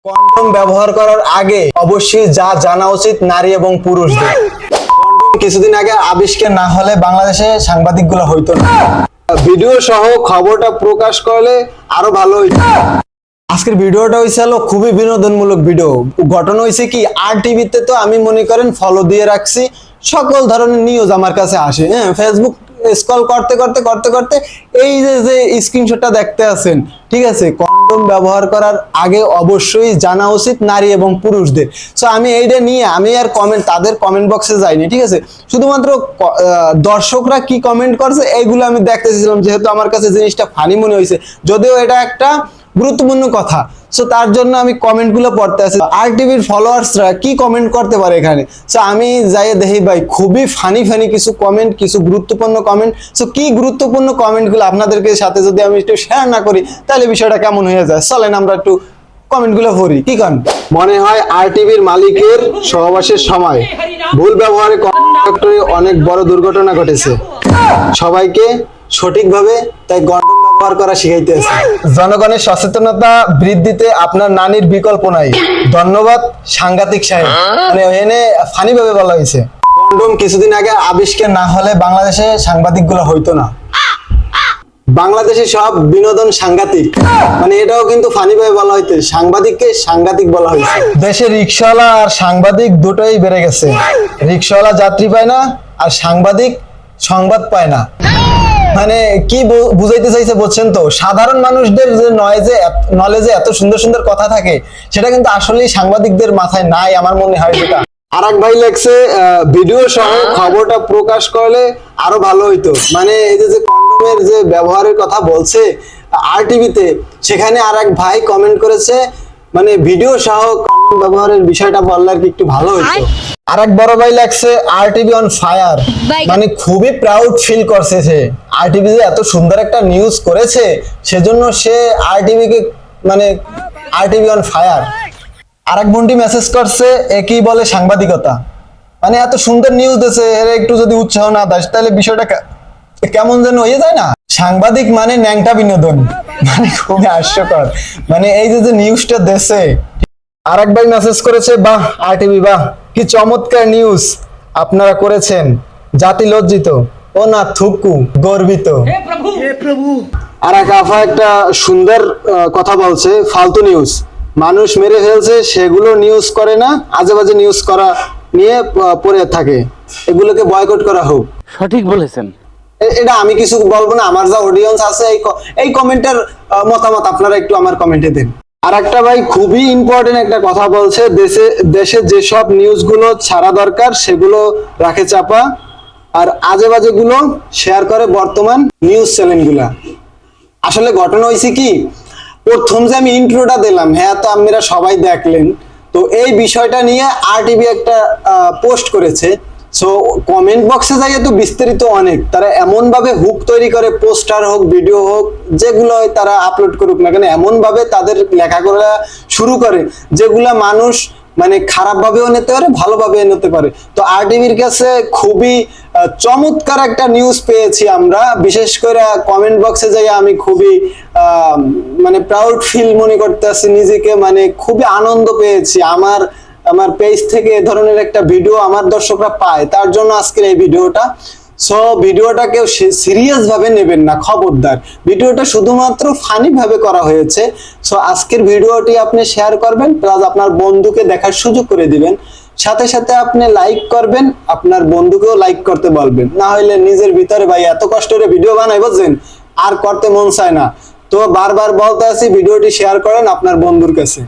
Condom ব্যবহার করার আগে অবশ্যই যা জানা উচিত নারী এবং পুরুষদের। কন্ডম কিছুদিন আগে আবিষ্কার না হলে বাংলাদেশে সাংবাদিকগুলো হইতো না। ভিডিও সহ খবরটা প্রকাশ করলে আরো ভালো হইতো। আজকের ভিডিওটা হইছিল খুবই বিনোদনমূলক ভিডিও। ঘটনা হইছে কি, আর টিভিতে তো আমি মনে করেন ফলো দিয়ে রাখছি, সকল ধরনের নিউজ আমার কাছে আসে। হ্যাঁ, ফেসবুক স্ক্রল করতে করতে করতে করতে এই যে স্ক্রিনশটটা দেখতে আছেন, ঠিক আছে, কন্ডম ব্যবহার করার আগে অবশ্যই জানা উচিত নারী এবং পুরুষদের। সো আমি এইটা নিয়ে আমি আর তাদের কমেন্ট বক্সে যাইনি, ঠিক আছে, শুধুমাত্র দর্শকরা কি কমেন্ট করছে এইগুলো আমি দেখতেছিলাম, যেহেতু আমার কাছে জিনিসটা ফানি মনে হয়েছে, যদিও এটা একটা গুরুত্বপূর্ণ কথা। সো তার জন্য আমি কমেন্টগুলো পড়তে আছি, আর টিভির ফলোয়ার্সরা কি কমেন্ট করতে পারে এখানে। সো আমি যাই দেখি ভাই, খুবই ফানি কিছু কমেন্ট, কিছু গুরুত্বপূর্ণ কমেন্ট। সো কি গুরুত্বপূর্ণ কমেন্টগুলো আপনাদেরকে সাথে যদি আমি একটু শেয়ার না করি তাহলে বিষয়টা কেমন হয়ে যায়। চলেন আমরা একটু কমেন্টগুলো পড়ি। কি কন? মনে হয় আর টিভির মালিকের সহবাসের সময় ভুল ব্যবহারে কন্ডাক্টরে অনেক বড় দুর্ঘটনা ঘটেছে। সবাইকে সঠিকভাবে তাই কন্ডম ব্যবহার করা শিখাইতে আছে। জনগণের সচেতনতা বৃদ্ধিতে আপনার নানির বিকল্প নাই। ধন্যবাদ সাংঘাতিক সাহেব। মানে এনে ফানি ভাবে বলা হয়েছে। কন্ডম কিছুদিন আগে আবিষ্কার না হলে বাংলাদেশে সাংবাদিকগুলো হইতো না। বাংলাদেশে সব বিনোদন সাংঘাতিক, মানে এটাও কিন্তু ফানি ভাবে বলা হইতে, সাংবাদিককে সাংঘাতিক বলা হয়েছে। দেশে রিক্সাওয়ালা আর সাংবাদিক দুটোই বেড়ে গেছে। রিক্সাওয়ালা যাত্রী পায় না আর সাংবাদিক সংবাদ পায় না। মানে কি বুঝাইতে চাইছে বুঝছেন তো? সাধারণ মানুষদের যে নলেজে এত সুন্দর সুন্দর কথা থাকে, সেটা কিন্তু আসলেই সাংবাদিকদের মাথায় নাই আমার মনে হয়। যেটা আর এক ভাই লেখছে, ভিডিও সহ খবরটা প্রকাশ করলে আরো ভালো হইতো। মানে এই যে কন্ডোমের যে ব্যবহারের কথা বলছে আর টিভিতে, সেখানে আর এক ভাই কমেন্ট করেছে, মানে ভিডিও সহ কন্ডোম ব্যবহারের বিষয়টা বললে আর কি একটু ভালো হইতো। আর এক বড় ভাই লাগছে, আর টিভি অন ফায়ার। মানে খুবই প্রাউড ফিল করছে সে, আর টিভি যে এত সুন্দর একটা নিউজ করেছে, সেজন্য সে আর টিভিকে মানে আর টিভি অন ফায়ার। আর এক বন্টি মেসেজ করছে, একই বলে সাংবাদিকতা। মানে এত সুন্দর নিউজ দিয়েছে, এর একটু যদি উৎসাহ না দেয় তাহলে বিষয়টা কেমন যেন হয়ে যায় না। সাংবাদিক মানে ন্যাংটা বিনোদন, মানে খুবই হাস্যকর। মানে এই যে নিউজটা দেশে। আর এক ভাই মেসেজ করেছে, বাহ আর টিভি, বাহ কি চমৎকার নিউজ আপনারা করেছেন, জাতি লজ্জিত, ও না থুকু গর্বিত। আর এক আফা একটা সুন্দর কথা বলছে, ফালতু নিউজ মানুষ মেরে ফেলছে, সেগুলো নিউজ করে না, আজে বাজে নিউজ করা নিয়ে পড়ে থাকে, এগুলোকে বয়কট করা হোক। সঠিক বলেছেন। এটা আমি কিছু বলবো না, আমার যা অডিয়েন্স আছে এই কমেন্টের মতামত আপনারা একটু আমার কমেন্টে দেন। আর একটা ভাই খুবই ইম্পর্টেন্ট একটা কথা বলছে, দেশে যেসব নিউজগুলো ছাড়া দরকার সেগুলো রাখে চাপা, আর আজে বাজে গুলো শেয়ার করে বর্তমান নিউজ চ্যানেলগুলা। আসলে ঘটনা হয়েছে কি, প্রথম যে আমি ইন্ট্রোটা দিলাম, হ্যাঁ তো আপনারা সবাই দেখলেন, তো এই বিষয়টা নিয়ে আর টিভি একটা পোস্ট করেছে। সো কমেন্ট বক্সে যাই তো বিস্তারিত অনেক, তারা এমন ভাবে হুক তৈরি করে, পোস্টার হোক ভিডিও হোক যেগুলো তারা আপলোড করুক না কেন, এমন ভাবে তাদের লেখা করা শুরু করে যেগুলা মানুষ মানে খারাপ ভাবেও নিতে পারে, ভালোভাবেও নিতে পারে। তো আর টিভির কাছে খুবই চমৎকার একটা নিউজ পেয়েছি আমরা, বিশেষ করে কমেন্ট বক্সে যাই আমি খুবই মানে প্রাউড ফিল মনে করতেছি নিজেকে, মানে খুবই আনন্দ পেয়েছি। আমার পেজ থেকে এ ধরনের একটা ভিডিও আমার দর্শকরা পায়, তার জন্য আজকের এই ভিডিওটা। সো ভিডিওটা কেউ সিরিয়াস ভাবে নেবেন না, খবরদার। ভিডিওটা শুধুমাত্র ফানি ভাবে করা হয়েছে। সো আজকের ভিডিওটি আপনি শেয়ার করবেন, প্লাস আপনার বন্ধুকে দেখার সুযোগ করে দিবেন, সাথে সাথে আপনি লাইক করবেন, আপনার বন্ধুকেও লাইক করতে বলবেন। না হলে নিজের ভিতরে ভাই এত কষ্ট করে ভিডিও বানাই বুঝছেন, আর করতে মন চায় না। তো বারবার বলতে আছি, ভিডিওটি শেয়ার করেন আপনার বন্ধুর কাছে।